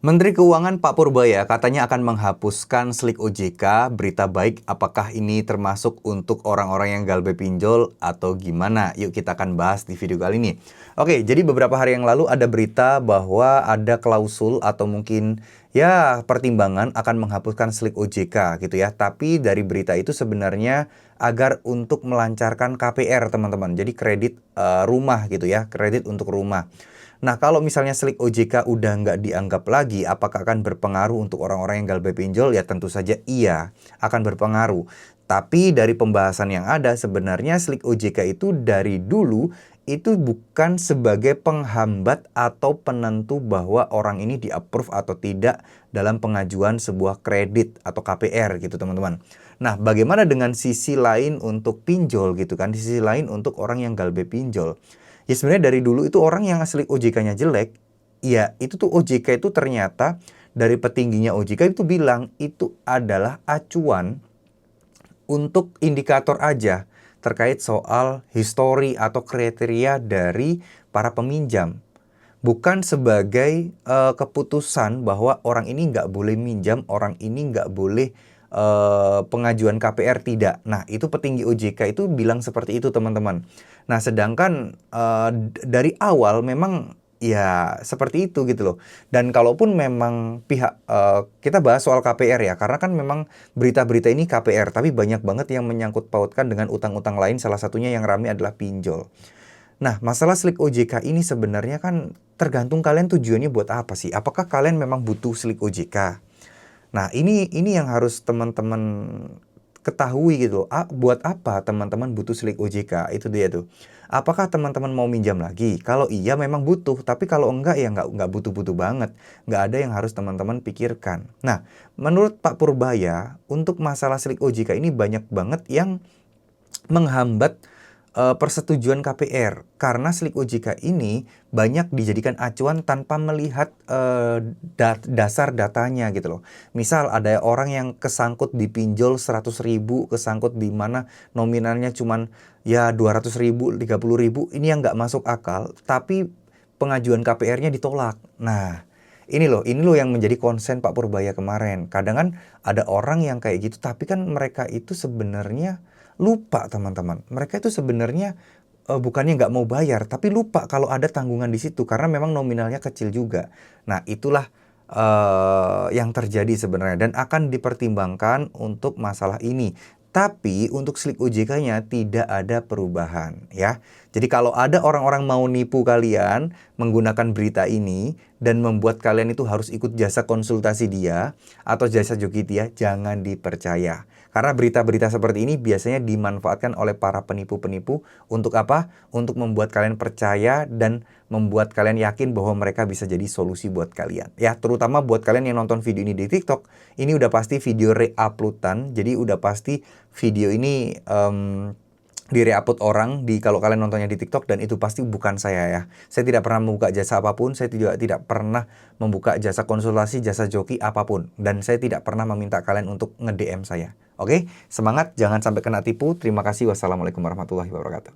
Menteri Keuangan Pak Purbaya katanya akan menghapuskan slik OJK. Berita baik, apakah ini termasuk untuk orang-orang yang galbe pinjol atau gimana? Yuk kita akan bahas di video kali ini. Oke, jadi beberapa hari yang lalu ada berita bahwa ada klausul atau mungkin ya pertimbangan akan menghapuskan slik OJK gitu ya. Tapi dari berita itu sebenarnya agar untuk melancarkan KPR teman-teman. Jadi kredit rumah gitu ya, kredit untuk rumah. Nah, kalau misalnya slik OJK udah nggak dianggap lagi, apakah akan berpengaruh untuk orang-orang yang galbe pinjol? Ya tentu saja iya, akan berpengaruh. Tapi dari pembahasan yang ada, sebenarnya slik OJK itu dari dulu itu bukan sebagai penghambat atau penentu bahwa orang ini di-approve atau tidak dalam pengajuan sebuah kredit atau KPR gitu teman-teman. Nah, bagaimana dengan sisi lain untuk pinjol gitu kan? Sisi lain untuk orang yang galbe pinjol. Ya sebenarnya dari dulu itu orang yang asli OJK-nya jelek, ya itu tuh OJK itu ternyata dari petingginya OJK itu bilang itu adalah acuan untuk indikator aja terkait soal histori atau kriteria dari para peminjam. Bukan sebagai keputusan bahwa orang ini nggak boleh minjam, orang ini nggak boleh pengajuan KPR tidak. Nah, itu petinggi OJK itu bilang seperti itu teman-teman. Nah, sedangkan dari awal memang ya seperti itu gitu loh. Dan kalaupun memang pihak kita bahas soal KPR ya, karena kan memang berita-berita ini KPR, tapi banyak banget yang menyangkut pautkan dengan utang-utang lain. Salah satunya yang ramai adalah pinjol. Nah, masalah slik OJK ini sebenarnya kan tergantung kalian tujuannya buat apa sih? Apakah kalian memang butuh slik OJK? Nah, ini yang harus teman-teman ketahui gitu loh. Buat apa teman-teman butuh slik OJK? Itu dia tuh. Apakah teman-teman mau minjam lagi? Kalau iya memang butuh, tapi kalau enggak ya enggak butuh-butuh banget. Enggak ada yang harus teman-teman pikirkan. Nah, menurut Pak Purbaya, untuk masalah slik OJK ini banyak banget yang menghambat persetujuan KPR karena slik OJK ini banyak dijadikan acuan tanpa melihat dasar datanya gitu loh. Misal ada orang yang kesangkut di pinjol 100.000, kesangkut di mana nominalnya cuman ya 200.000, 30.000, ini yang nggak masuk akal, tapi pengajuan KPR-nya ditolak. Nah, ini loh yang menjadi konsen Pak Purbaya kemarin. Kadang kan ada orang yang kayak gitu, tapi kan mereka itu sebenarnya lupa teman-teman. Mereka itu sebenarnya bukannya nggak mau bayar, tapi lupa kalau ada tanggungan di situ karena memang nominalnya kecil juga. Nah, itulah yang terjadi sebenarnya dan akan dipertimbangkan untuk masalah ini. Tapi untuk slik OJK-nya tidak ada perubahan ya. Jadi kalau ada orang-orang mau nipu kalian menggunakan berita ini dan membuat kalian itu harus ikut jasa konsultasi dia atau jasa joki dia, jangan dipercaya. Karena berita-berita seperti ini biasanya dimanfaatkan oleh para penipu-penipu untuk apa? Untuk membuat kalian percaya dan membuat kalian yakin bahwa mereka bisa jadi solusi buat kalian. Ya, terutama buat kalian yang nonton video ini di TikTok, ini udah pasti video re-uploadan. Jadi udah pasti video ini di-re-upload orang kalau kalian nontonnya di TikTok dan itu pasti bukan saya ya. Saya tidak pernah membuka jasa apapun, saya tidak pernah membuka jasa konsultasi, jasa joki apapun dan saya tidak pernah meminta kalian untuk nge-DM saya. Oke? Semangat, jangan sampai kena tipu. Terima kasih. Wassalamualaikum warahmatullahi wabarakatuh.